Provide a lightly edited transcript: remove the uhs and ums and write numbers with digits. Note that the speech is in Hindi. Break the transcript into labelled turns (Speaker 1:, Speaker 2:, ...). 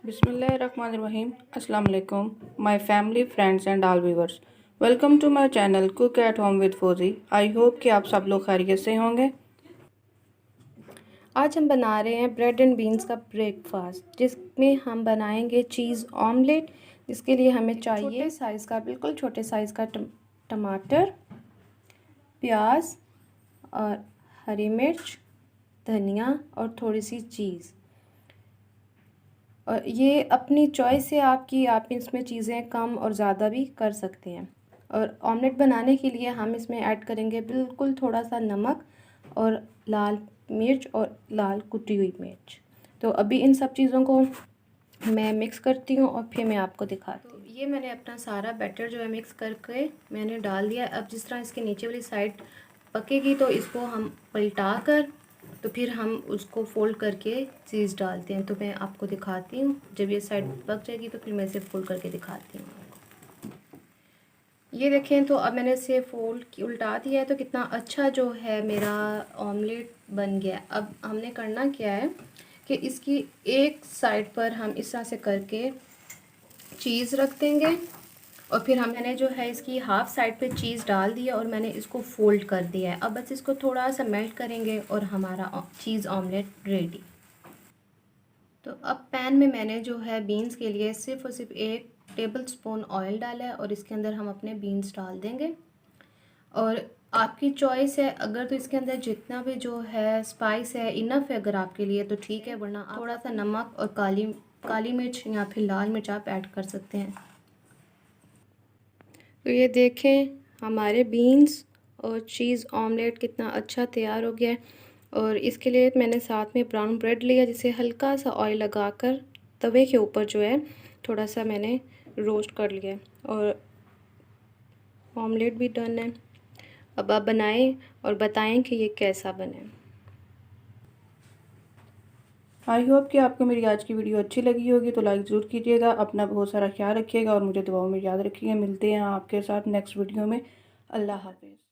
Speaker 1: बिस्मिल्लाहिर्रहमानिर्रहीम। अस्सलाम वालेकुम my family, friends and all viewers. Welcome to my channel cook at home with Fauji. I hope कि आप सब लोग खैरियत से होंगे।
Speaker 2: आज हम बना रहे हैं ब्रेड एंड बीन्स का ब्रेकफास्ट, जिसमें हम बनाएंगे चीज़ ऑमलेट। जिसके लिए हमें चाहिए छोटे साइज़ का, बिल्कुल छोटे साइज़ का टमाटर, प्याज और हरी मिर्च, धनिया और थोड़ी सी चीज़। और ये अपनी चॉइस है आपकी, आप इसमें चीज़ें कम और ज़्यादा भी कर सकते हैं। और ऑमलेट बनाने के लिए हम इसमें ऐड करेंगे बिल्कुल थोड़ा सा नमक और लाल मिर्च और लाल कुटी हुई मिर्च। तो अभी इन सब चीज़ों को मैं मिक्स करती हूँ और फिर मैं आपको दिखाती हूँ। ये मैंने अपना सारा बैटर जो है मिक्स करके मैंने डाल दिया। अब जिस तरह इसके नीचे वाली साइड पकेगी तो इसको हम पलटा कर, तो फिर हम उसको फोल्ड करके चीज़ डालते हैं। तो मैं आपको दिखाती हूँ, जब ये साइड पक जाएगी तो फिर मैं इसे फोल्ड करके दिखाती हूँ आपको। ये देखें, तो अब मैंने इसे फोल्ड उल्टा दिया है, तो कितना अच्छा जो है मेरा ऑमलेट बन गया। अब हमने करना क्या है कि इसकी एक साइड पर हम इस तरह से करके चीज़ रख देंगे और फिर मैंने जो है इसकी हाफ साइड पे चीज़ डाल दिया और मैंने इसको फोल्ड कर दिया है। अब बस इसको थोड़ा सा मेल्ट करेंगे और हमारा चीज़ ऑमलेट रेडी। तो अब पैन में मैंने जो है बीन्स के लिए सिर्फ और सिर्फ 1 टेबल स्पून ऑयल डाला है और इसके अंदर हम अपने बीन्स डाल देंगे। और आपकी चॉइस है, अगर तो इसके अंदर जितना भी जो है स्पाइस है इनफ है अगर आपके लिए तो ठीक है, वरना आप थोड़ा सा नमक और काली मिर्च या फिर लाल मिर्च आप ऐड कर सकते हैं। तो ये देखें, हमारे बीन्स और चीज़ ऑमलेट कितना अच्छा तैयार हो गया है। और इसके लिए मैंने साथ में ब्राउन ब्रेड लिया, जिसे हल्का सा ऑयल लगाकर तवे के ऊपर जो है थोड़ा सा मैंने रोस्ट कर लिया। और ऑमलेट भी डन है। अब आप बनाएं और बताएं कि ये कैसा बने।
Speaker 1: आई होप कि आपको मेरी आज की वीडियो अच्छी लगी होगी, तो लाइक ज़रूर कीजिएगा। अपना बहुत सारा ख्याल रखिएगा और मुझे दुआओं में याद रखिएगा। मिलते हैं आपके साथ नेक्स्ट वीडियो में। अल्लाह हाफिज़।